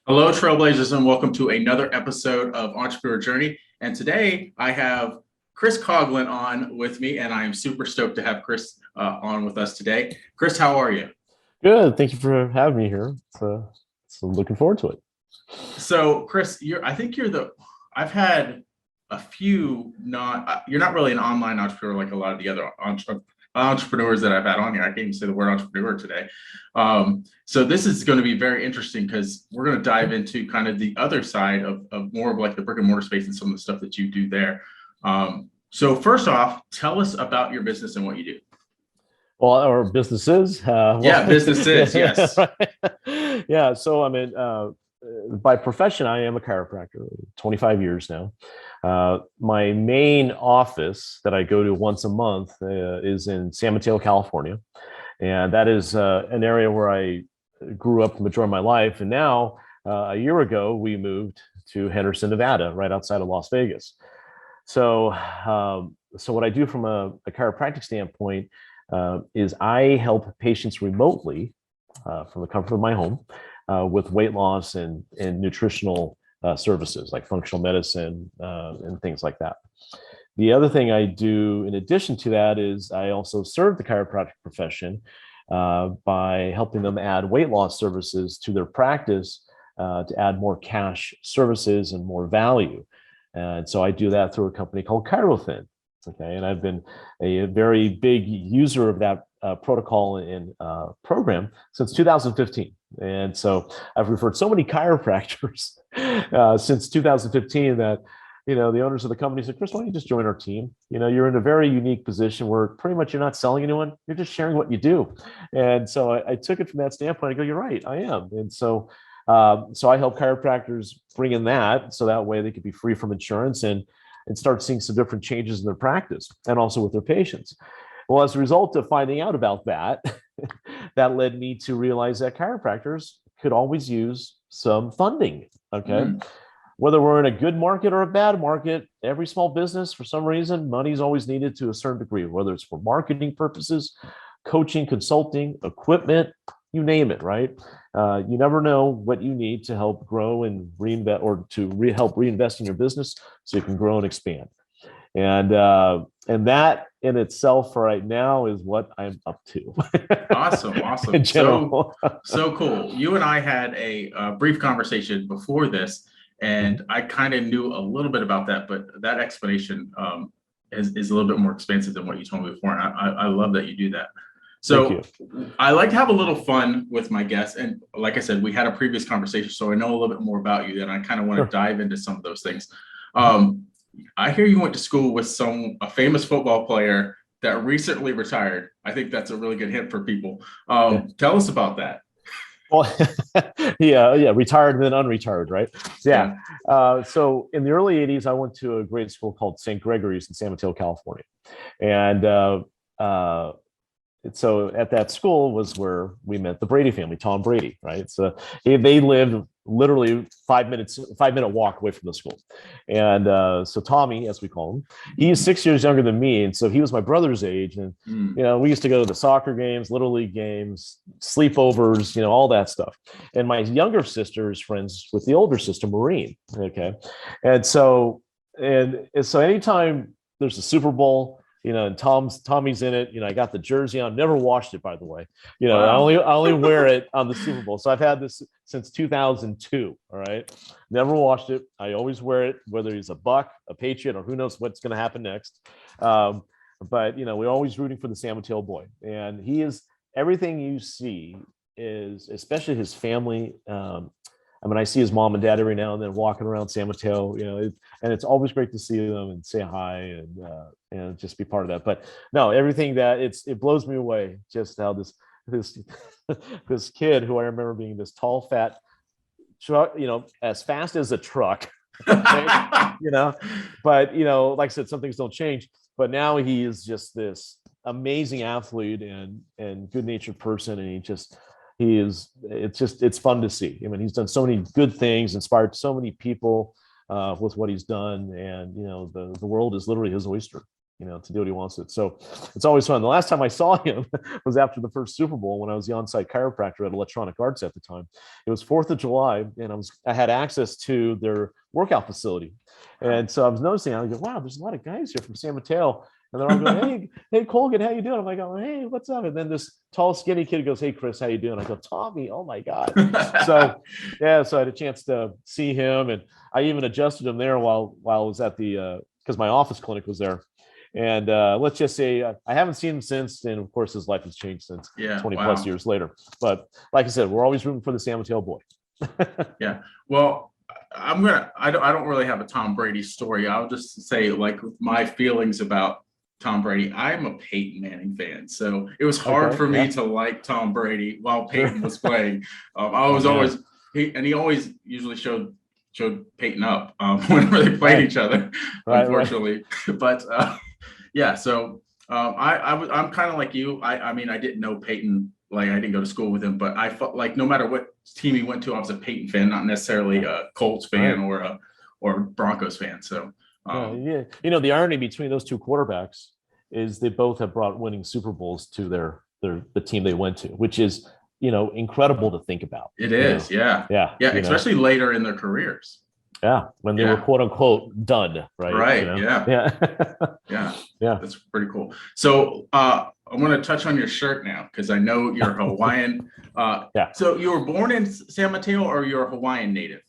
Hello, Trailblazers, and welcome to another episode of Entrepreneur Journey. And today I have Chris Coughlin on with me, and I am super stoked to have Chris on with us today. Chris, how are you? Good. Thank you for having me here. So looking forward to it. So, Chris, I think you're I've had a few you're not really an online entrepreneur like a lot of the other entrepreneurs that I've had on here. I can't even say the word entrepreneur today. So this is going to be very interesting because we're going to dive into kind of the other side of more of like the brick and mortar space and some of the stuff that you do there. So first off, tell us about your business and what you do. Well, our businesses. Yeah, businesses, yes. Yeah. So by profession, I am a chiropractor. 25 years now. My main office that I go to once a month is in San Mateo, California, and that is an area where I grew up the majority of my life. And now, a year ago, we moved to Henderson, Nevada, right outside of Las Vegas. So what I do from a chiropractic standpoint is I help patients remotely from the comfort of my home with weight loss and nutritional services like functional medicine and things like that. The other thing I do in addition to that is I also serve the chiropractic profession by helping them add weight loss services to their practice to add more cash services and more value. And so I do that through a company called ChiroThin. Okay, and I've been a very big user of that protocol and program since 2015. And so I've referred so many chiropractors since 2015 that the owners of the company said, "Chris, why don't you just join our team? You're in a very unique position where pretty much you're not selling anyone; you're just sharing what you do." And so I took it from that standpoint. I go, "You're right, I am." And so I help chiropractors bring in that so that way they could be free from insurance and start seeing some different changes in their practice and also with their patients. Well, as a result of finding out about that, that led me to realize that chiropractors could always use some funding. Okay. Mm. Whether we're in a good market or a bad market, every small business, for some reason, money is always needed to a certain degree, whether it's for marketing purposes, coaching, consulting, equipment, you name it, right? You never know what you need to help grow and reinvest or to help reinvest in your business so you can grow and expand. And that in itself for right now is what I'm up to. Awesome. In general. So cool. You and I had a brief conversation before this, and I kind of knew a little bit about that, but that explanation is a little bit more expansive than what you told me before. And I love that you do that. So I like to have a little fun with my guests. And like I said, we had a previous conversation, so I know a little bit more about you, and I kind of want to dive into some of those things. I hear you went to school with a famous football player that recently retired. I think that's a really good hint for people. Tell us about that. Well, yeah, retired and then unretired, right? Yeah. So in the early 80s, I went to a grade school called St. Gregory's in San Mateo, California. And so at that school was where we met the Brady family, Tom Brady, right? So they lived literally 5-minute walk away from the school. And so Tommy, as we call him, he's 6 years younger than me. And so he was my brother's age. And, we used to go to the soccer games, little league games, sleepovers, all that stuff. And my younger sister is friends with the older sister, Maureen. Okay. And so anytime there's a Super Bowl, and Tommy's in it. I got the jersey on. Never washed it, by the way. Wow. I only wear it on the Super Bowl. So I've had this since 2002. All right, never washed it. I always wear it, whether he's a Buck, a Patriot, or who knows what's going to happen next. But we're always rooting for the San Mateo boy, and he is everything you see is, especially his family. I see his mom and dad every now and then walking around San Mateo, and it's always great to see them and say hi and just be part of that. But no, everything that it blows me away just how this this kid who I remember being this tall, fat truck, as fast as a truck, okay, but like I said, some things don't change. But now he is just this amazing athlete and good-natured person, and it's fun to see. He's done so many good things, inspired so many people with what he's done, and the world is literally his oyster. to do what he wants to. So it's always fun. The last time I saw him was after the first Super Bowl when I was the on-site chiropractor at Electronic Arts at the time. It was 4th of July, and I had access to their workout facility. And so I was noticing, I go, wow, there's a lot of guys here from San Mateo. And they're all going, hey, Colgin, how you doing? I'm like, oh, hey, what's up? And then this tall, skinny kid goes, hey, Chris, how you doing? I go, Tommy, oh my God. So I had a chance to see him, and I even adjusted him there while I was at because my office clinic was there. And let's just say I haven't seen him since, and of course his life has changed since 20 plus years later. But like I said, we're always rooting for the San Mateo boy. Yeah. Well, I don't really have a Tom Brady story. I'll just say, like, my feelings about Tom Brady. I'm a Peyton Manning fan, so it was hard for me to like Tom Brady while Peyton was playing. I was always he always usually showed Peyton up whenever they played each other, unfortunately. But yeah, so I'm kind of like you. I mean, I didn't know Peyton. Like, I didn't go to school with him, but I felt like no matter what team he went to, I was a Peyton fan, not necessarily a Colts fan or Broncos fan. So the irony between those two quarterbacks is they both have brought winning Super Bowls to the team they went to, which is incredible to think about. It is, yeah, especially later in their careers. Yeah, when they were quote unquote done, right? Right. Yeah. That's pretty cool. So I want to touch on your shirt now, because I know you're Hawaiian. So you were born in San Mateo, or you're a Hawaiian native?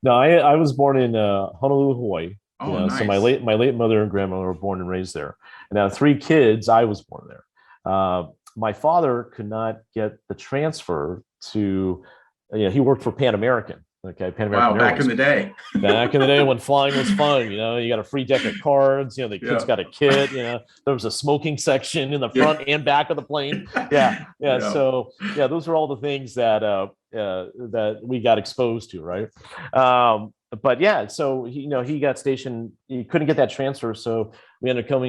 No, I was born in Honolulu, Hawaii. Oh, nice. So my late mother and grandmother were born and raised there. And out of 3 kids, I was born there. My father could not get the transfer to. He worked for Pan American. Okay, Pan American Airways. Back in the day. Back in the day when flying was fun, you got a free deck of cards. The kids got a kit. There was a smoking section in the front and back of the plane. Yeah. So those are all the things that that we got exposed to, right? But yeah, so he got stationed. He couldn't get that transfer, so we ended up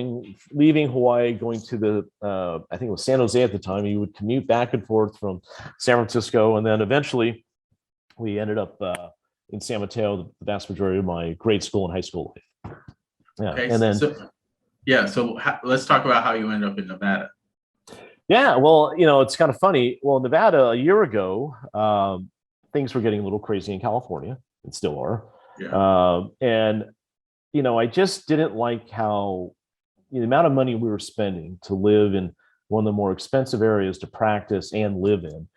leaving Hawaii, going to the I think it was San Jose at the time. He would commute back and forth from San Francisco, and then eventually we ended up in San Mateo the vast majority of my grade school and high school life. Yeah, okay, and then so let's talk about how you ended up in Nevada. Yeah, well, it's kind of funny. Well, Nevada a year ago, things were getting a little crazy in California, and still are. And I just didn't like how the amount of money we were spending to live in one of the more expensive areas to practice and live in.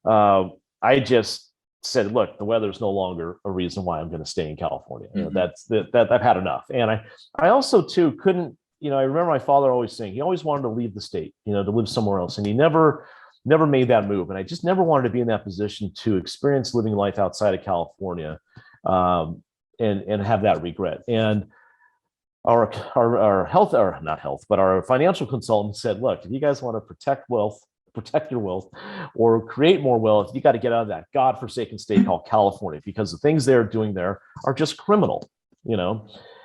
I just said, look, the weather's no longer a reason why I'm going to stay in California. That I've had enough. And I also too couldn't. I remember my father always saying he always wanted to leave the state, to live somewhere else, and he never made that move. And I just never wanted to be in that position to experience living life outside of California, and have that regret. And our health, or not health, but our financial consultant said, look, if you guys want to protect your wealth or create more wealth, you got to get out of that godforsaken state called California, because the things they're doing there are just criminal,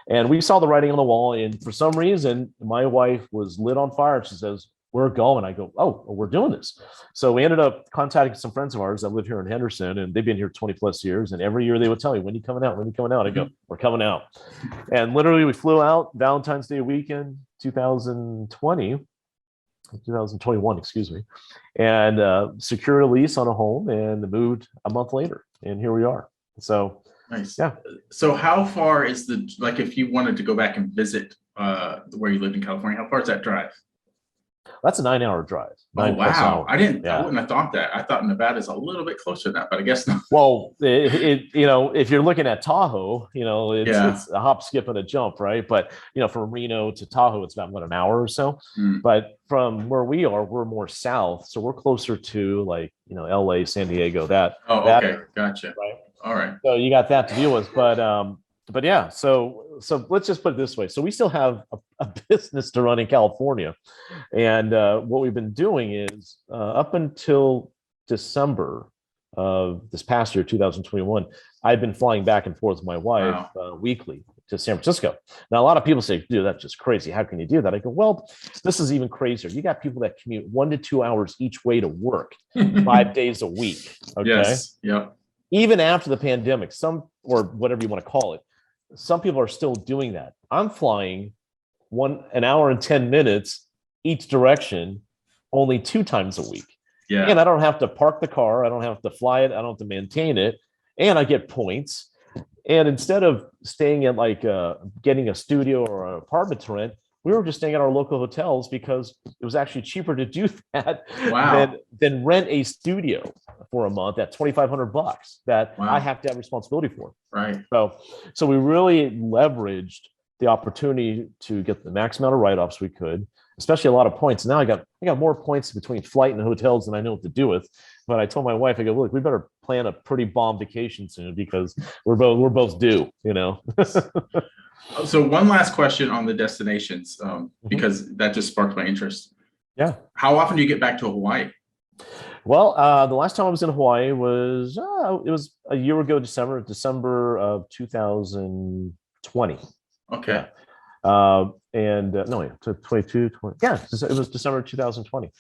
And we saw the writing on the wall, and for some reason, my wife was lit on fire. She says, we're going. I go, oh, we're doing this. So we ended up contacting some friends of ours that live here in Henderson, and they've been here 20 plus years. And every year they would tell me, when are you coming out? When are you coming out? I go, we're coming out. And literally we flew out Valentine's Day weekend, 2021, excuse me, and secured a lease on a home and moved a month later. And here we are. So nice. Yeah. So how far is if you wanted to go back and visit where you lived in California, how far is that drive? That's a 9-hour drive. Oh, wow. I wouldn't have thought that. I thought Nevada's a little bit closer to that, but I guess not. Well, if you're looking at Tahoe, it's a hop, skip, and a jump, right? But, from Reno to Tahoe, it's about an hour or so. But from where we are, we're more south. So we're closer to LA, San Diego, okay. Gotcha. Right. All right. So you got that to deal with, but yeah, so let's just put it this way. So we still have a business to run in California. And what we've been doing is up until December of this past year, 2021, I've been flying back and forth with my wife weekly to San Francisco. Now, a lot of people say, dude, that's just crazy. How can you do that? I go, well, this is even crazier. You got people that commute 1 to 2 hours each way to work 5 days a week. Okay. Yes. Yep. Even after the pandemic, or whatever you want to call it, some people are still doing that. I'm flying an hour and 10 minutes each direction, only 2 times a week. Yeah. And I don't have to park the car. I don't have to fly it. I don't have to maintain it. And I get points. And instead of staying at like getting a studio or an apartment to rent, we were just staying at our local hotels because it was actually cheaper to do that Wow. than rent a studio for a month at $2,500 that Wow. I have to have responsibility for. Right. So we really leveraged the opportunity to get the max amount of write-offs we could, especially a lot of points. Now I got more points between flight and hotels than I know what to do with. But I told my wife, I go, look, we better plan a pretty bomb vacation soon because we're both due, you know. So one last question on the destinations, because that just sparked my interest. Yeah. How often do you get back to Hawaii? Well, the last time I was in Hawaii was it was a year ago, December of 2020. Okay. Yeah. And no, yeah, 22, 20. Yeah, it was December 2020.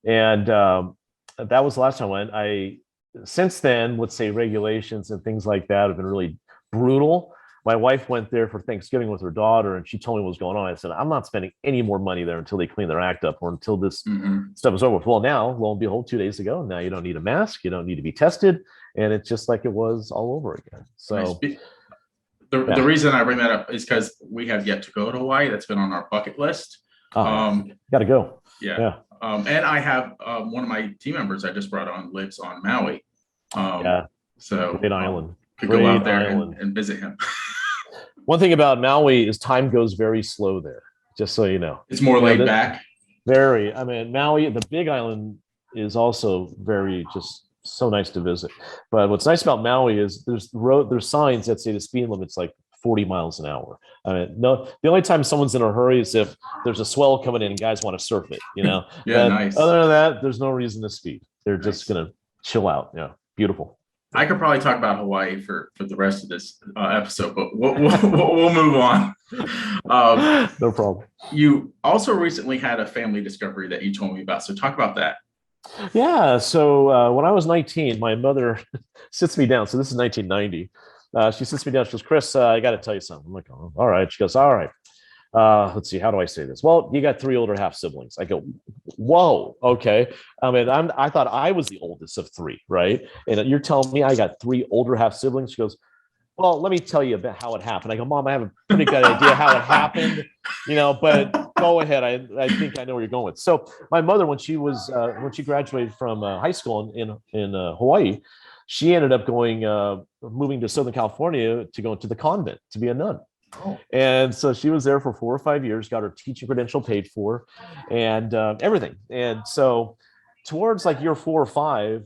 And that was the last time I went. Since then, let's say regulations and things like that have been really brutal. My wife went there for Thanksgiving with her daughter, and she told me what was going on. I said, I'm not spending any more money there until they clean their act up or until this stuff is over with. Well, now, lo and behold, 2 days ago, now you don't need a mask, you don't need to be tested, and it's just like it was all over again. So the reason I bring that up is because we have yet to go to Hawaii. That's been on our bucket list. Got to go. Yeah. And I have one of my team members I just brought on lives on Maui. So great island. Could go out there and visit him. One thing about Maui is time goes very slow there, just so you know. It's more laid back. Very. I mean, Maui, the big island, is also very just so nice to visit. But what's nice about Maui is there's signs that say the speed limit's like 40 miles an hour. I mean, no, the only time someone's in a hurry is if there's a swell coming in and guys want to surf it, you know. Yeah, nice. Other than that, there's no reason to speed. They're just gonna chill out. Yeah, beautiful. I could probably talk about Hawaii for the rest of this episode, but we'll move on. No problem. You also recently had a family discovery that you told me about. So talk about that. Yeah. So when I was 19, my mother sits me down. So this is 1990. She sits me down. She goes, Chris, I got to tell you something. I'm like, oh, all right. She goes, all right. Let's see, how do I say this? Well, you got 3 older half siblings. I go, whoa, okay. I mean, I thought I was the oldest of 3, right? And you're telling me I got 3 older half siblings? She goes, well, let me tell you about how it happened. I go, Mom, I have a pretty good idea how it happened, you know, but go ahead. I think I know where you're going with. So my mother, when she graduated from high school in Hawaii, she ended up moving to Southern California to go into the convent to be a nun. Oh. And so she was there for 4 or 5 years, got her teaching credential paid for and everything. And so towards like year 4 or 5,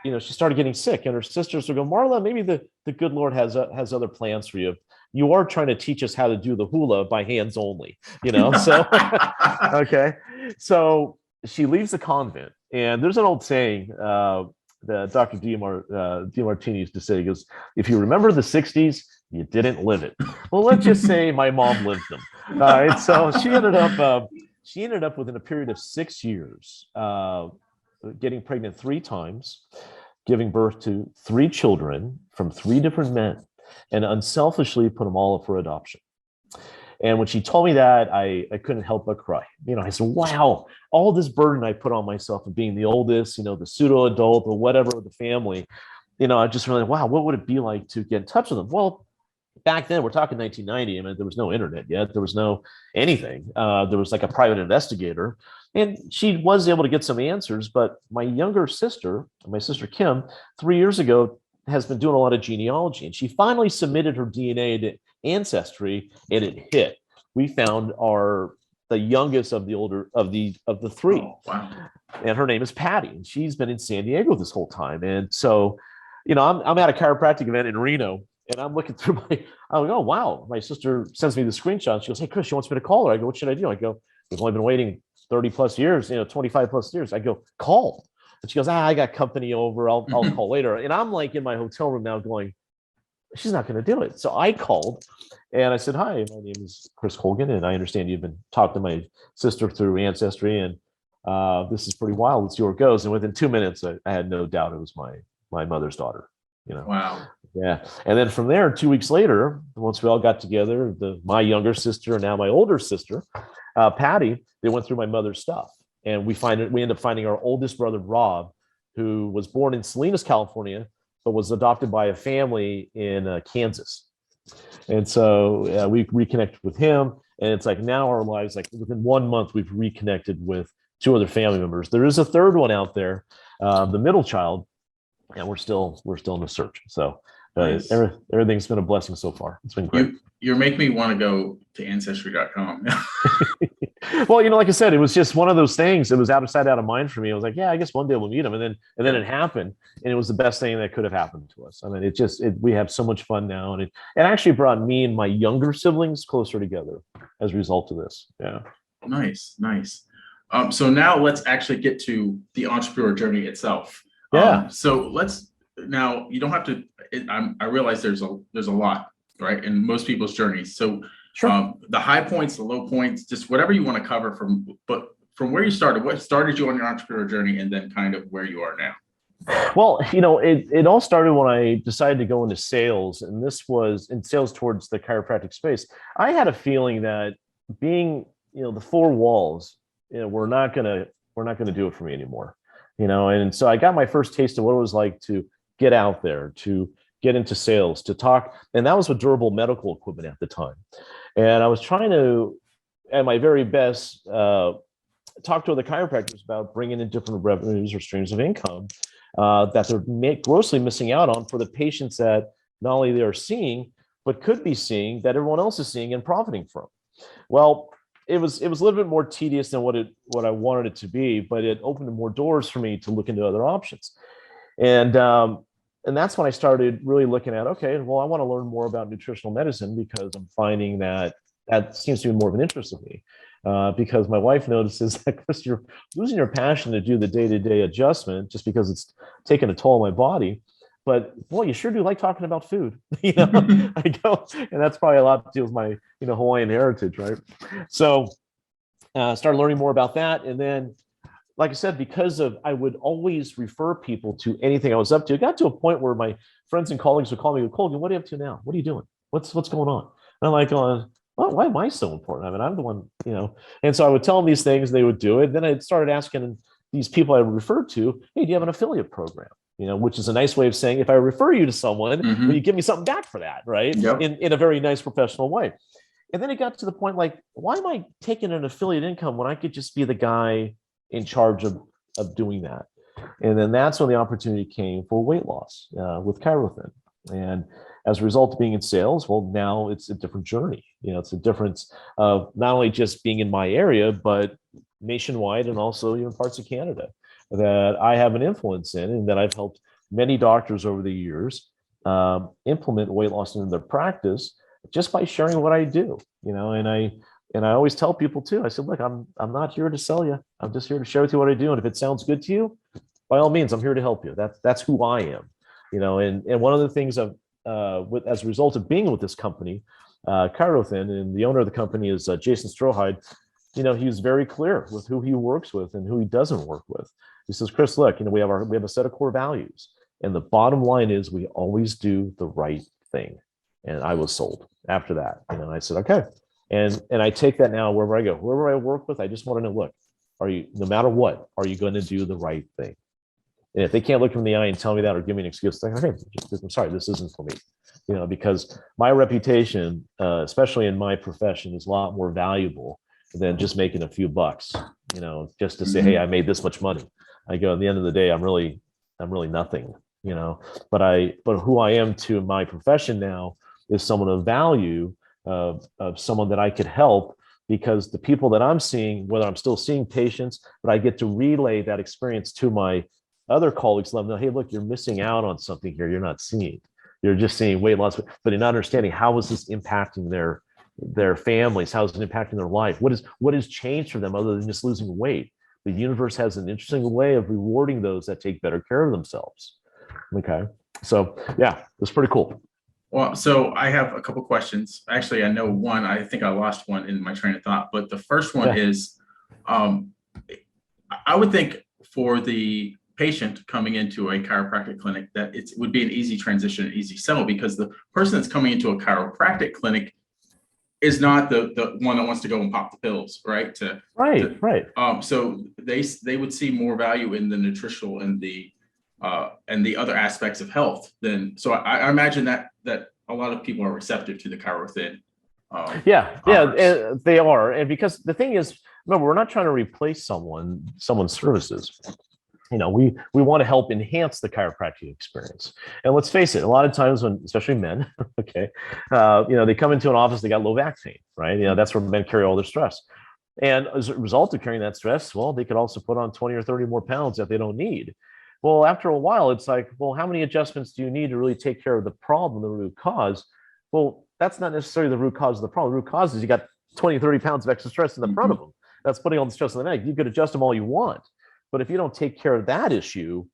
she started getting sick and her sisters would go, Marla, maybe the good Lord has other plans for you. You are trying to teach us how to do the hula by hands only, you know? So, okay. So she leaves the convent and there's an old saying, that Dr. DeMartini used to say, he goes, if you remember the 60s, you didn't live it. Well, let's just say my mom lived them. All right. So she ended up within a period of 6 years, getting pregnant 3 times, giving birth to 3 children from 3 different men, and unselfishly put them all up for adoption. And when she told me that, I couldn't help but cry. You know, I said, wow, all this burden I put on myself of being the oldest, you know, the pseudo adult or whatever of the family, you know, I just really, wow, what would it be like to get in touch with them? Well, back then, we're talking 1990. I mean, there was no internet yet. There was no anything. There was like a private investigator. And she was able to get some answers. But my younger sister, my sister Kim, 3 years ago, has been doing a lot of genealogy. And she finally submitted her DNA to Ancestry, and it hit. We found the youngest of the 3. Oh, wow. And her name is Patty. And she's been in San Diego this whole time. And so, you know, I'm at a chiropractic event in Reno. And I'm looking through I'm like, oh, wow. My sister sends me the screenshot. She goes, hey, Chris, she wants me to call her. I go, what should I do? I go, we've only been waiting 30 plus years, 25 plus years. I go, call. And she goes, I got company over. I'll call later. And I'm like in my hotel room now going, she's not going to do it. So I called and I said, hi, my name is Chris Colgin. And I understand you've been talking to my sister through Ancestry. And this is pretty wild. Let's see where it goes. And within 2 minutes, I had no doubt it was my mother's daughter. Wow. Yeah. And then from there, 2 weeks later, once we all got together, my younger sister and now my older sister, Patty, they went through my mother's stuff. And we end up finding our oldest brother, Rob, who was born in Salinas, California, but was adopted by a family in Kansas. And so we reconnected with him. And it's like now our lives, like within 1 month, we've reconnected with 2 other family members. There is a third one out there, the middle child, and we're still in the search. So Nice. everything's been a blessing so far. It's been great. You're making me want to go to ancestry.com. Well, like I said, it was just one of those things. It was out of sight, out of mind for me. I was like, yeah, I guess one day we'll meet him. And then it happened. And it was the best thing that could have happened to us. I mean, we have so much fun now. And it actually brought me and my younger siblings closer together as a result of this. Yeah. Nice. So now let's actually get to the entrepreneur journey itself. Yeah. Now you don't have to, I realize there's a lot, right, in most people's journeys. So sure. The high points, the low points, just whatever you want to cover from where you started, what started you on your entrepreneur journey, and then kind of where you are now. Well, it all started when I decided to go into sales, and this was in sales towards the chiropractic space. I had a feeling that being, the 4 walls, we're not gonna do it for me anymore, and so I got my first taste of what it was like to get out there, to get into sales, to talk. And that was with durable medical equipment at the time. And I was trying to, at my very best, talk to other chiropractors about bringing in different revenues or streams of income that they're grossly missing out on for the patients that not only they are seeing, but could be seeing, that everyone else is seeing and profiting from. Well, it was a little bit more tedious than what I wanted it to be, but it opened more doors for me to look into other options. And that's when I started really looking at, okay, well, I want to learn more about nutritional medicine because I'm finding that seems to be more of an interest of me. Because my wife notices that, Chris, you're losing your passion to do the day-to-day adjustment just because it's taking a toll on my body. But boy, you sure do like talking about food. I go, and that's probably a lot to do with my Hawaiian heritage, right? So started learning more about that, and then, like I said, because I would always refer people to anything I was up to, it got to a point where my friends and colleagues would call me, Colgin, what are you up to now? What are you doing? What's going on? And I'm like, well, why am I so important? I mean, I'm the one, And so I would tell them these things, they would do it. Then I started asking these people I referred to, hey, do you have an affiliate program? Which is a nice way of saying, if I refer you to someone, will you give me something back for that, right? Yep. In a very nice professional way. And then it got to the point, like, why am I taking an affiliate income when I could just be the guy in charge of doing that? And then that's when the opportunity came for weight loss with Chirothin. And as a result of being in sales, well, now it's a different journey. It's a difference of not only just being in my area, but nationwide and also even parts of Canada that I have an influence in, and that I've helped many doctors over the years implement weight loss into their practice just by sharing what I do. And I always tell people too, I said, look, I'm not here to sell you. I'm just here to share with you what I do. And if it sounds good to you, by all means, I'm here to help you. That's who I am, and one of the things as a result of being with this company, Chirothin, and the owner of the company is Jason Strohide, he's very clear with who he works with and who he doesn't work with. He says, Chris, look, we have a set of core values. And the bottom line is we always do the right thing. And I was sold after that. And I said, okay. And I take that now wherever I go, whoever I work with, I just want to know, look, no matter what, are you going to do the right thing? And if they can't look me in the eye and tell me that or give me an excuse, like, okay, I'm sorry, this isn't for me. Because my reputation, especially in my profession, is a lot more valuable than just making a few bucks, just to say, hey, I made this much money. I go, at the end of the day, I'm really nothing, but who I am to my profession now is someone of value, of someone that I could help, because the people that I'm seeing, whether I'm still seeing patients, but I get to relay that experience to my other colleagues, let them know, hey, look, you're missing out on something here. You're not seeing. You're just seeing weight loss, but you're not understanding how is this impacting their families? How is it impacting their life? What has changed for them other than just losing weight? The universe has an interesting way of rewarding those that take better care of themselves. Okay. So yeah, it's pretty cool. Well, so I have a couple questions. Actually, I know one. I think I lost one in my train of thought, but the first one is, I would think for the patient coming into a chiropractic clinic, that it would be an easy transition, an easy sell, because the person that's coming into a chiropractic clinic is not the one that wants to go and pop the pills, right? Right. So they would see more value in the nutritional and the other aspects of health than. So I imagine that a lot of people are receptive to the chiro within. Yeah, offers. and they are. And because the thing is, remember, we're not trying to replace someone's services. We want to help enhance the chiropractic experience. And let's face it, a lot of times when, especially men, okay, they come into an office, they got low back pain, right? That's where men carry all their stress. And as a result of carrying that stress, well, they could also put on 20 or 30 more pounds that they don't need. Well, after a while, it's like, well, how many adjustments do you need to really take care of the problem, the root cause? Well, that's not necessarily the root cause of the problem. The root cause is you got 20, 30 pounds of extra stress in the front of them. That's putting all the stress on the neck. You could adjust them all you want. But if you don't take care of that issue,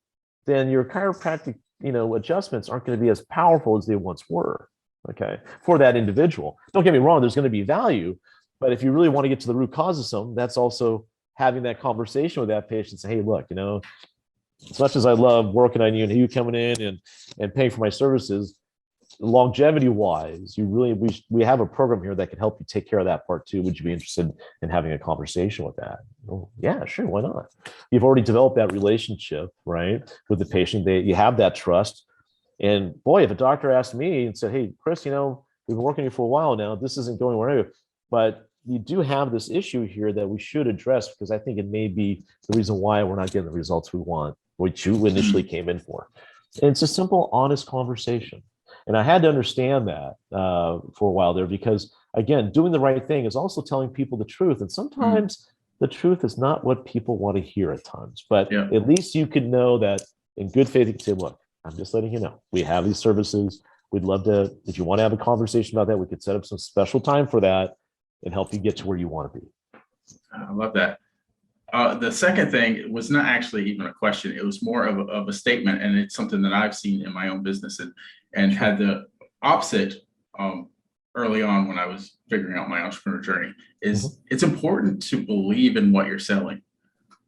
then your chiropractic, adjustments aren't going to be as powerful as they once were, okay, for that individual. Don't get me wrong, there's going to be value. But if you really want to get to the root cause of something, that's also having that conversation with that patient. Say, hey, look, as much as I love working on you and you coming in and paying for my services, longevity wise, we have a program here that can help you take care of that part too. Would you be interested in having a conversation with that? Oh, yeah, sure, why not? You've already developed that relationship, right, with the patient. You have that trust. And boy, if a doctor asked me and said, hey, Chris, we've been working here for a while now, this isn't going wherever, but you do have this issue here that we should address, because I think it may be the reason why we're not getting the results we want, which you initially came in for. And it's a simple, honest conversation. And I had to understand that for a while there, because again, doing the right thing is also telling people the truth. And sometimes the truth is not what people want to hear at times, but at least you could know that in good faith, you can say, look, I'm just letting you know, we have these services. We'd love to, if you want to have a conversation about that, we could set up some special time for that and help you get to where you want to be. I love that. The second thing was not actually even a question. It was more of a statement, and it's something that I've seen in my own business and had the opposite early on when I was figuring out my entrepreneur journey. Is it's important to believe in what you're selling,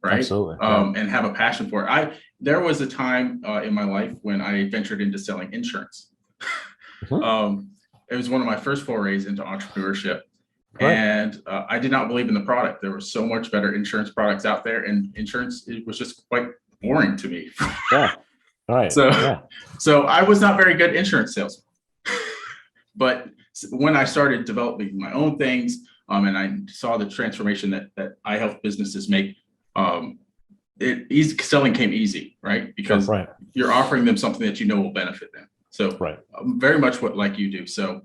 right? Absolutely. And have a passion for it. There was a time in my life when I ventured into selling insurance. It was one of my first forays into entrepreneurship. Right. And I did not believe in the product. There were so much better insurance products out there, and insurance, it was just quite boring to me. Yeah. All right. So I was not very good insurance salesman. But when I started developing my own things, and I saw the transformation that eye health businesses make, selling came easy, right? Because you're offering them something that will benefit them. So very much like you do. So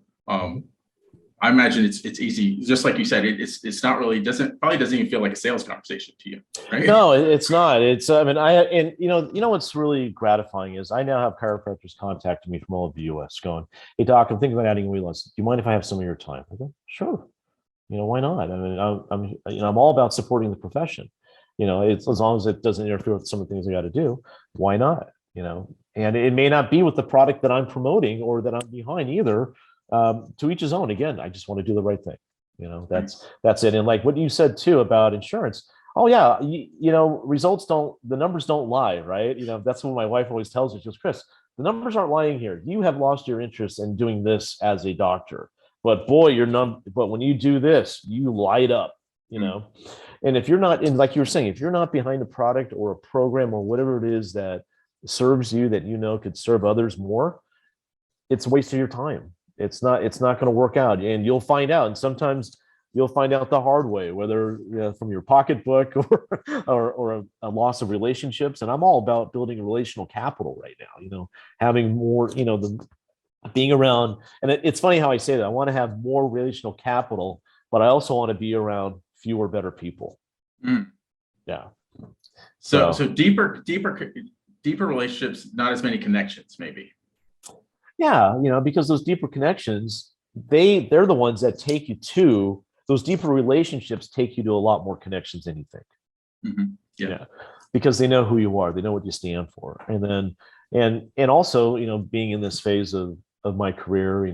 I imagine it's easy, just like you said. It's not really probably doesn't even feel like a sales conversation to you, right? No, it's not. It's what's really gratifying is I now have chiropractors contacting me from all over the U.S. going, "Hey doc, I'm thinking about adding weight loss. Do you mind if I have some of your time?" I go, "Sure. Why not? I mean, I'm all about supporting the profession. It's as long as it doesn't interfere with some of the things I got to do. Why not? And it may not be with the product that I'm promoting or that I'm behind either." To each his own. Again, I just want to do the right thing. That's it. And like what you said too about insurance. Oh yeah, the numbers don't lie, right? That's what my wife always tells me. She goes, Chris, the numbers aren't lying here. You have lost your interest in doing this as a doctor, but boy, but when you do this, you light up. And if you're not in, like you were saying, if you're not behind a product or a program or whatever it is that serves you, that could serve others more, it's a waste of your time. It's not going to work out, and you'll find out. And sometimes you'll find out the hard way, whether from your pocketbook or a loss of relationships. And I'm all about building a relational capital right now. Having more, being around. And it's funny how I say that. I want to have more relational capital, but I also want to be around fewer, better people. Yeah. So deeper relationships, not as many connections, maybe. Yeah, because those deeper connections, they're the ones that take you to those deeper relationships, take you to a lot more connections than you think. Yeah, because they know who you are, they know what you stand for, and then and also being in this phase of my career,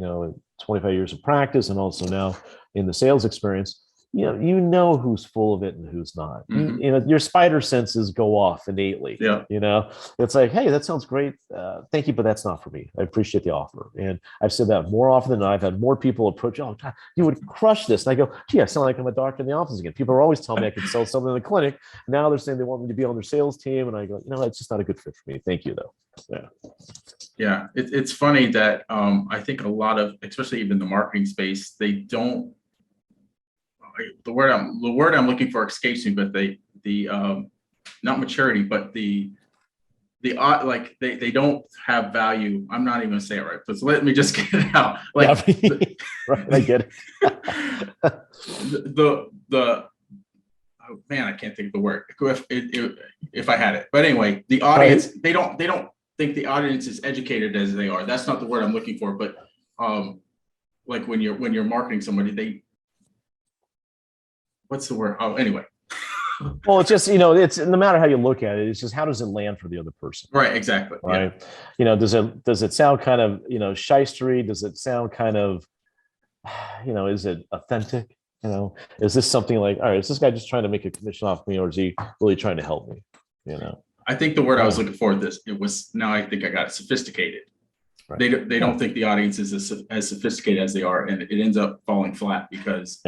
25 years of practice, and also now in the sales experience, you know who's full of it and who's not. Mhm. Your spider senses go off innately. Yeah. It's like, hey, that sounds great. Thank you, but that's not for me. I appreciate the offer. And I've said that more often than not. I've had more people approach, oh, God, you would crush this. And I go, gee, I sound like I'm a doctor in the office again. People are always telling me I can sell something in the clinic. Now they're saying they want me to be on their sales team. And I go, it's just not a good fit for me. Thank you, though. Yeah. Yeah. It's funny that I think a lot of, especially even the marketing space, they don't, the word I'm looking for escapes me, but the not maturity, but like they don't have value. I'm not even gonna say it right, but let me just get it out. Like Yeah. Right, I get it. the oh, man, I can't think of the word if I had it. But anyway, the audience, Right. they don't think the audience is educated as they are. That's not the word I'm looking for, but like when you're marketing somebody, what's the word? Oh, anyway. Well, it's just, it's no matter how you look at it, it's just how does it land for the other person? Right, exactly. Right. Yeah. Does it sound kind of, shystery? Does it sound kind of, is it authentic? Is this something like, all right, is this guy just trying to make a commission off me, or is he really trying to help me? I think the word I was looking for now I think I got it, sophisticated. Right. They don't think the audience is as sophisticated as they are, and it ends up falling flat because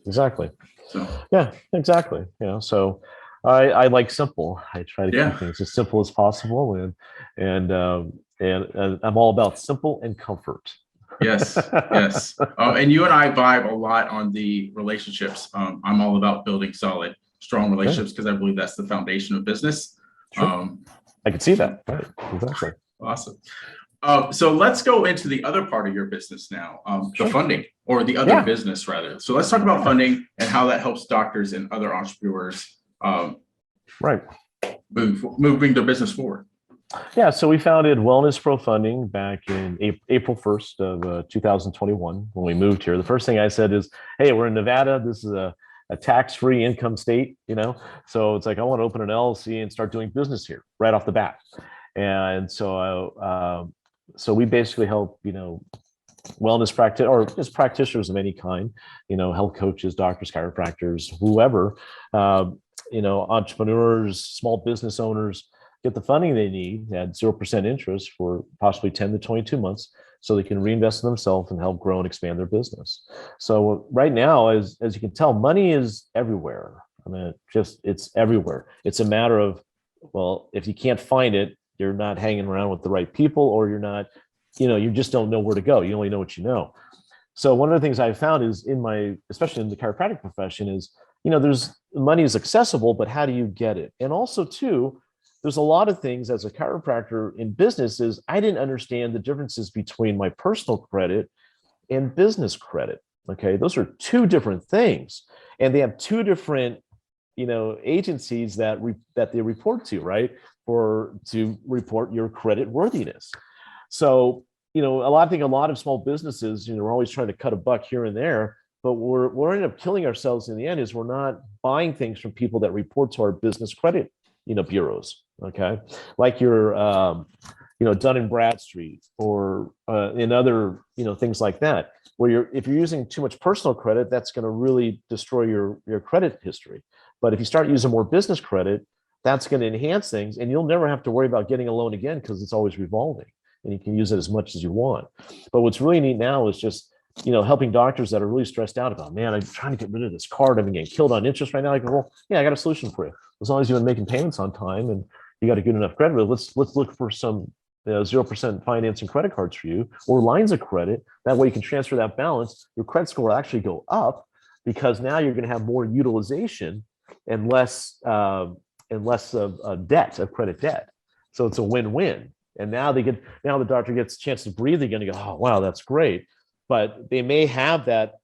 exactly. So yeah, exactly. So I like simple. I try to keep things as simple as possible, and I'm all about simple and comfort. Yes. And you and I vibe a lot on the relationships. I'm all about building solid, strong relationships because I believe that's the foundation of business. Sure. I can see that. Right. Exactly. Awesome. So let's go into the other part of your business now, the funding, or the other business rather. So let's talk about funding and how that helps doctors and other entrepreneurs moving their business forward. Yeah, so we founded Wellness Pro Funding back in April 1st of 2021 when we moved here. The first thing I said is, hey, we're in Nevada. This is a tax-free income state, so it's like I want to open an LLC and start doing business here right off the bat. And so we basically help wellness practice or just practitioners of any kind, health coaches, doctors, chiropractors, whoever, entrepreneurs, small business owners, get the funding they need at 0% interest for possibly 10 to 22 months so they can reinvest in themselves and help grow and expand their business. So right now, as you can tell, money is everywhere. I mean, it's everywhere. It's a matter of, well, if you can't find it, you're not hanging around with the right people, or you're not, you just don't know where to go. You only know what you know. So one of the things I've found is especially in the chiropractic profession is, there's money is accessible, but how do you get it? And also too, there's a lot of things as a chiropractor in businesses, I didn't understand the differences between my personal credit and business credit. Okay. Those are two different things. And they have two different, agencies that they report to, right? To report your credit worthiness. So, a lot of small businesses, we're always trying to cut a buck here and there, but we're ending up killing ourselves in the end is we're not buying things from people that report to our business credit, bureaus. Okay. Like your, Dun and Bradstreet or in other, things like that, where if you're using too much personal credit, that's going to really destroy your credit history. But if you start using more business credit, that's going to enhance things, and you'll never have to worry about getting a loan again because it's always revolving and you can use it as much as you want. But what's really neat now is just, helping doctors that are really stressed out about, man, I'm trying to get rid of this card. I've been getting killed on interest right now. I go, well, yeah, I got a solution for you. As long as you've been making payments on time and you got a good enough credit, let's look for some 0% financing credit cards for you, or lines of credit. That way you can transfer that balance. Your credit score will actually go up because now you're going to have more utilization and less of debt, of credit debt. So it's a win-win. And now the doctor gets a chance to breathe again and go, oh, wow, that's great. But they may have that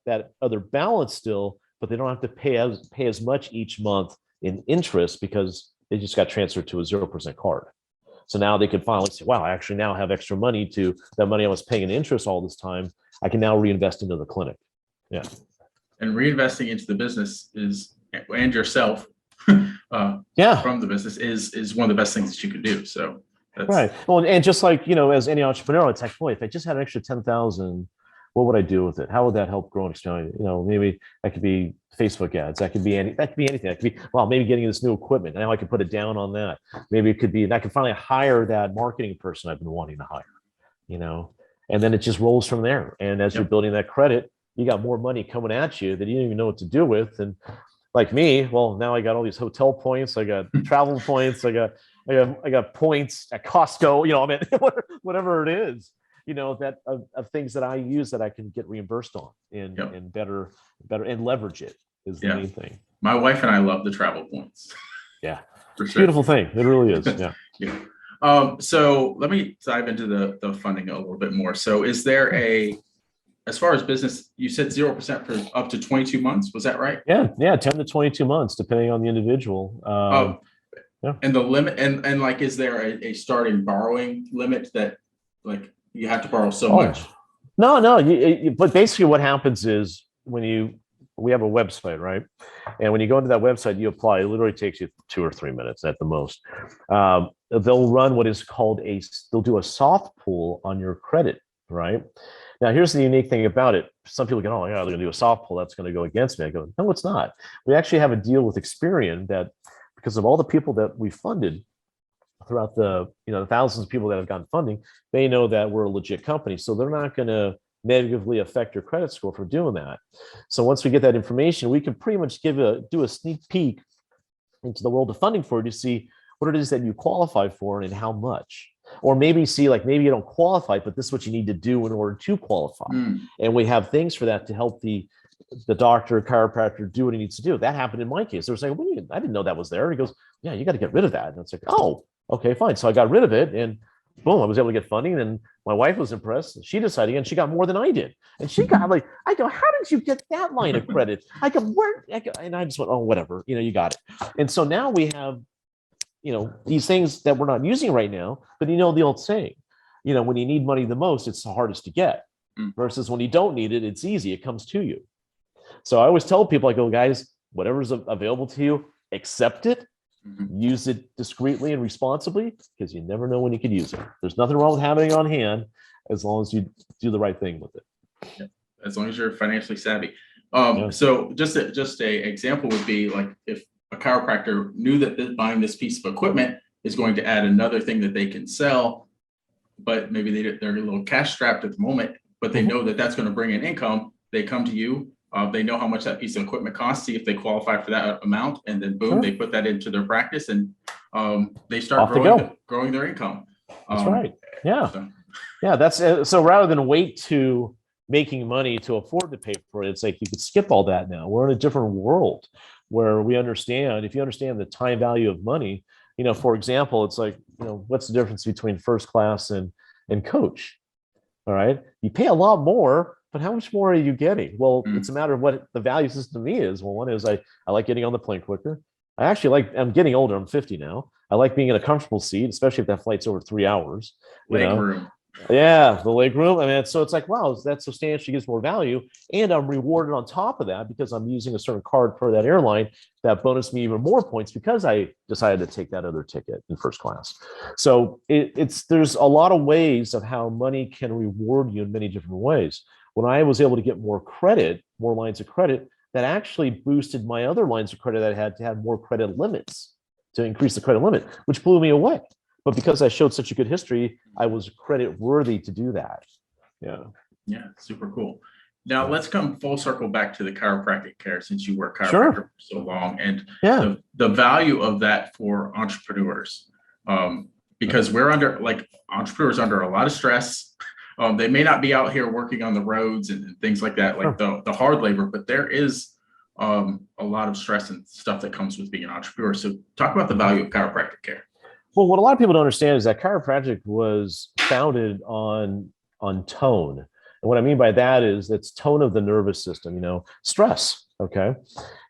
other balance still, but they don't have to pay as much each month in interest because they just got transferred to a 0% card. So now they could finally say, wow, I actually now have extra money to that money I was paying in interest all this time. I can now reinvest into the clinic. Yeah. And reinvesting into the business and yourself from the business is one of the best things that you can do. So right. Well, and just like, as any entrepreneur, it's like, boy, if I just had an extra 10,000, What would I do with it? How would that help grow and expand? Maybe that could be Facebook ads. That could be anything. That could be, well, maybe getting this new equipment. Now I could put it down on that. Maybe it could be, and I could finally hire that marketing person I've been wanting to hire, and then it just rolls from there. And as you're building that credit, you got more money coming at you that you don't even know what to do with. And like me, well, now I got all these hotel points. I got travel points. I got points at Costco, whatever it is, that of things that I use that I can get reimbursed on and better and leverage it is the main thing. My wife and I love the travel points. Yeah. For sure. Beautiful thing. It really is. Yeah. Yeah. So let me dive into the funding a little bit more. So is there as far as business, you said 0% for up to 22 months. Was that right? Yeah. 10 to 22 months, depending on the individual. And the limit and like, is there a starting borrowing limit that like you have to borrow so much? No. But basically what happens is we have a website, right? And when you go into that website, you apply, it literally takes you 2 or 3 minutes at the most. They'll run what is called they'll do a soft pull on your credit, right? Now, here's the unique thing about it. Some people go, oh, yeah, they're going to do a soft pull. That's going to go against me. I go, no, it's not. We actually have a deal with Experian that because of all the people that we funded throughout the thousands of people that have gotten funding, they know that we're a legit company. So they're not going to negatively affect your credit score for doing that. So once we get that information, we can pretty much do a sneak peek into the world of funding for you to see what it is that you qualify for and how much. Or maybe see, like, maybe you don't qualify, but this is what you need to do in order to qualify. And we have things for that to help the doctor, chiropractor do what he needs to do. That happened in my case. They were saying, I didn't know that was there. He goes, yeah, you got to get rid of that. And it's like, oh, okay, fine. So I got rid of it and boom, I was able to get funding. And my wife was impressed. She decided, and she got more than I did. And she got I go, how did you get that line of credit? I go, where? And I just went, oh, whatever, you got it. And so now we have, these things that we're not using right now, but the old saying, when you need money the most, it's the hardest to get versus when you don't need it, it's easy. It comes to you. So I always tell people, I go, guys, whatever's available to you, accept it, use it discreetly and responsibly, because you never know when you could use it. There's nothing wrong with having it on hand as long as you do the right thing with it. As long as you're financially savvy. So just a example would be like if a chiropractor knew that buying this piece of equipment is going to add another thing that they can sell, but maybe they're a little cash strapped at the moment, but they know that that's going to bring in income. They come to you. They know how much that piece of equipment costs, see if they qualify for that amount, and then boom, they put that into their practice and they start growing their income. That's right. Yeah. Yeah. That's so rather than wait to making money to afford to pay for it, it's like you could skip all that now. We're in a different world where we understand, if you understand the time value of money, for example, it's like, what's the difference between first class and coach? All right. You pay a lot more, but how much more are you getting? Well, it's a matter of what the value system to me is. Well, one is I like getting on the plane quicker. I'm getting older. I'm 50 now. I like being in a comfortable seat, especially if that flight's over 3 hours. Leg room. Yeah, the leg room. I mean, so it's like, wow, that substantially gives more value. And I'm rewarded on top of that because I'm using a certain card for that airline that bonus me even more points because I decided to take that other ticket in first class. So there's a lot of ways of how money can reward you in many different ways. When I was able to get more lines of credit, that actually boosted my other lines of credit that I had to have more credit limits to increase the credit limit, which blew me away. But because I showed such a good history, I was credit worthy to do that. Yeah, super cool. Now let's come full circle back to the chiropractic care since you were chiropractor for so long, and the value of that for entrepreneurs. Because entrepreneurs under a lot of stress. They may not be out here working on the roads and things like that, like the hard labor, but there is a lot of stress and stuff that comes with being an entrepreneur. So talk about the value of chiropractic care. Well, what a lot of people don't understand is that chiropractic was founded on tone. And what I mean by that is it's tone of the nervous system, stress. Okay.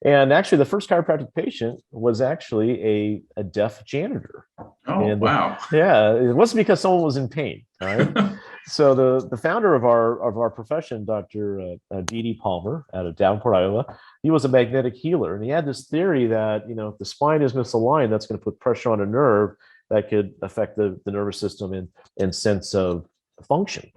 And actually the first chiropractic patient was actually a deaf janitor. Oh, wow. It wasn't because someone was in pain. All right. So the founder of our profession, Dr. Brady Palmer out of Davenport, Iowa, he was a magnetic healer. And he had this theory that, if the spine is misaligned, that's going to put pressure on a nerve that could affect the nervous system and sense of function.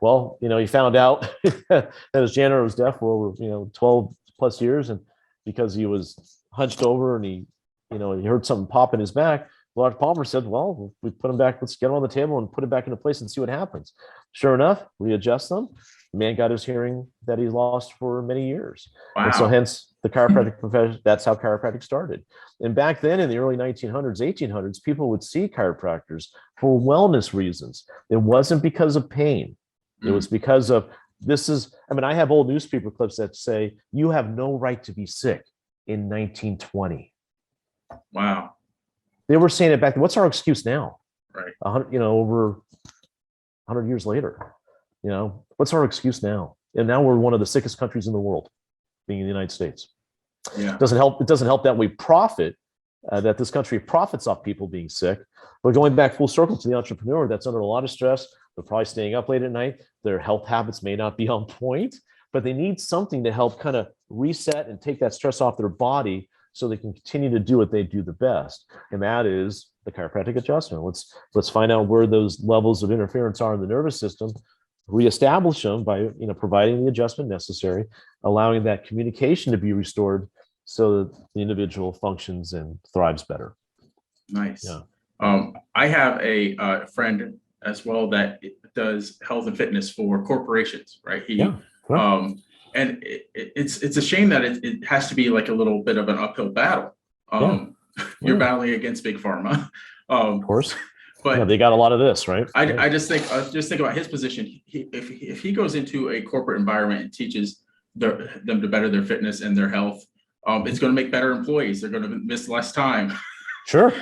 Well, he found out that his janitor was deaf for over 12 plus years, and because he was hunched over and he heard something pop in his back, Dr. Palmer said, well, we put him back, let's get him on the table and put him back into place and see what happens. Sure enough, readjust them. The man got his hearing that he lost for many years. Wow. And so hence the chiropractic profession, that's how chiropractic started. And back then in the early 1900s, 1800s, people would see chiropractors for wellness reasons. It wasn't because of pain. It was because of I have old newspaper clips that say, you have no right to be sick in 1920. Wow. They were saying it back then. What's our excuse now? Right. Over 100 years later, what's our excuse now? And now we're one of the sickest countries in the world, being in the United States. Yeah. It doesn't help that we profit, that this country profits off people being sick. But going back full circle to the entrepreneur that's under a lot of stress, they're probably staying up late at night. Their health habits may not be on point, but they need something to help kind of reset and take that stress off their body so they can continue to do what they do the best. And that is the chiropractic adjustment. Let's find out where those levels of interference are in the nervous system, reestablish them by providing the adjustment necessary, allowing that communication to be restored so that the individual functions and thrives better. Nice. Yeah. I have a friend as well that does health and fitness for corporations, right? And it's a shame that it has to be like a little bit of an uphill battle. You're battling against Big Pharma. Of course. But they got a lot of this, right? I just think about his position. If he goes into a corporate environment and teaches them to better their fitness and their health, it's going to make better employees. They're going to miss less time. Sure.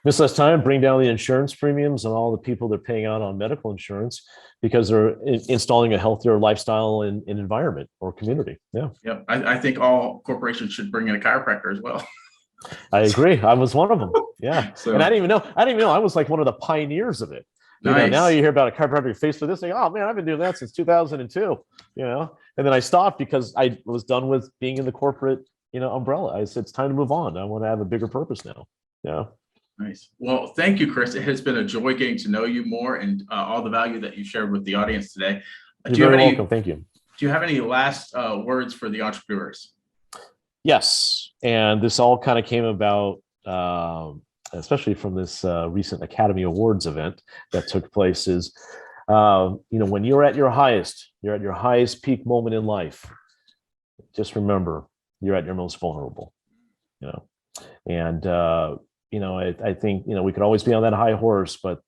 Miss less time, bring down the insurance premiums and all the people they're paying out on medical insurance because they're installing a healthier lifestyle and environment or community. Yeah. Yep. I think all corporations should bring in a chiropractor as well. I agree. I was one of them. Yeah. So, and I didn't even know. I was like one of the pioneers of it. Nice. Now you hear about a chiropractor face for this thing. Oh man, I've been doing that since 2002. And then I stopped because I was done with being in the corporate, umbrella. I said, it's time to move on. I want to have a bigger purpose now. Yeah. Nice. Well, thank you, Chris. It has been a joy getting to know you more and all the value that you shared with the audience today. You're very welcome. Thank you. Do you have any last words for the entrepreneurs? Yes. And this all kind of came about, especially from this recent Academy Awards event that took place is, when you're at your highest peak moment in life, just remember you're at your most vulnerable, and, I think, we could always be on that high horse, but,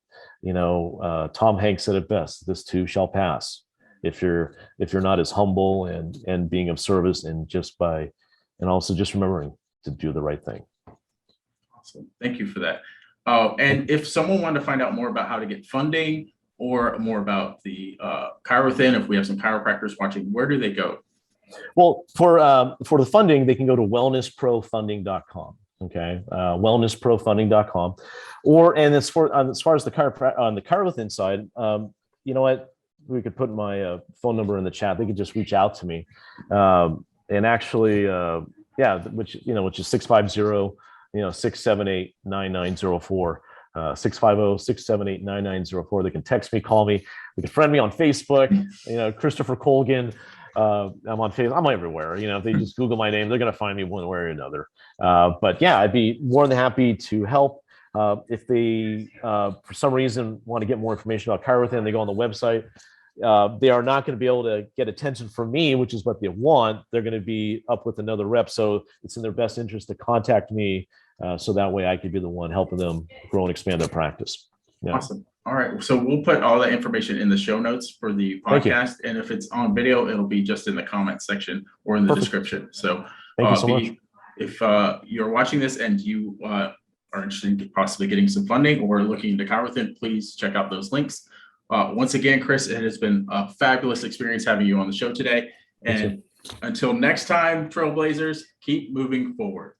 Tom Hanks said it best, this too shall pass. If you're not as humble and being of service and also just remembering to do the right thing. Awesome. Thank you for that. And if someone wanted to find out more about how to get funding or more about the Chirothin, if we have some chiropractors watching, where do they go? Well, for the funding, they can go to wellnessprofunding.com. Okay, wellnessprofunding.com, and as far as the Chirothin side, you know what? We could put my phone number in the chat. They could just reach out to me, and actually, which is 650-678-9904. 650-678-9904. They can text me, call me. They can friend me on Facebook. Christopher Colgin. I'm on Facebook. I'm everywhere. If they just Google my name, they're going to find me one way or another. But yeah, I'd be more than happy to help. If they, for some reason, want to get more information about Chirothin, they go on the website. They are not going to be able to get attention from me, which is what they want. They're going to be up with another rep. So it's in their best interest to contact me. So that way I could be the one helping them grow and expand their practice. Yeah. Awesome. All right. So we'll put all that information in the show notes for the podcast. And if it's on video, it'll be just in the comment section or in the description. So thank you so much. If you're watching this and you are interested in possibly getting some funding or looking into Chirothin, please check out those links. Once again, Chris, it has been a fabulous experience having you on the show today. And until next time, Trailblazers, keep moving forward.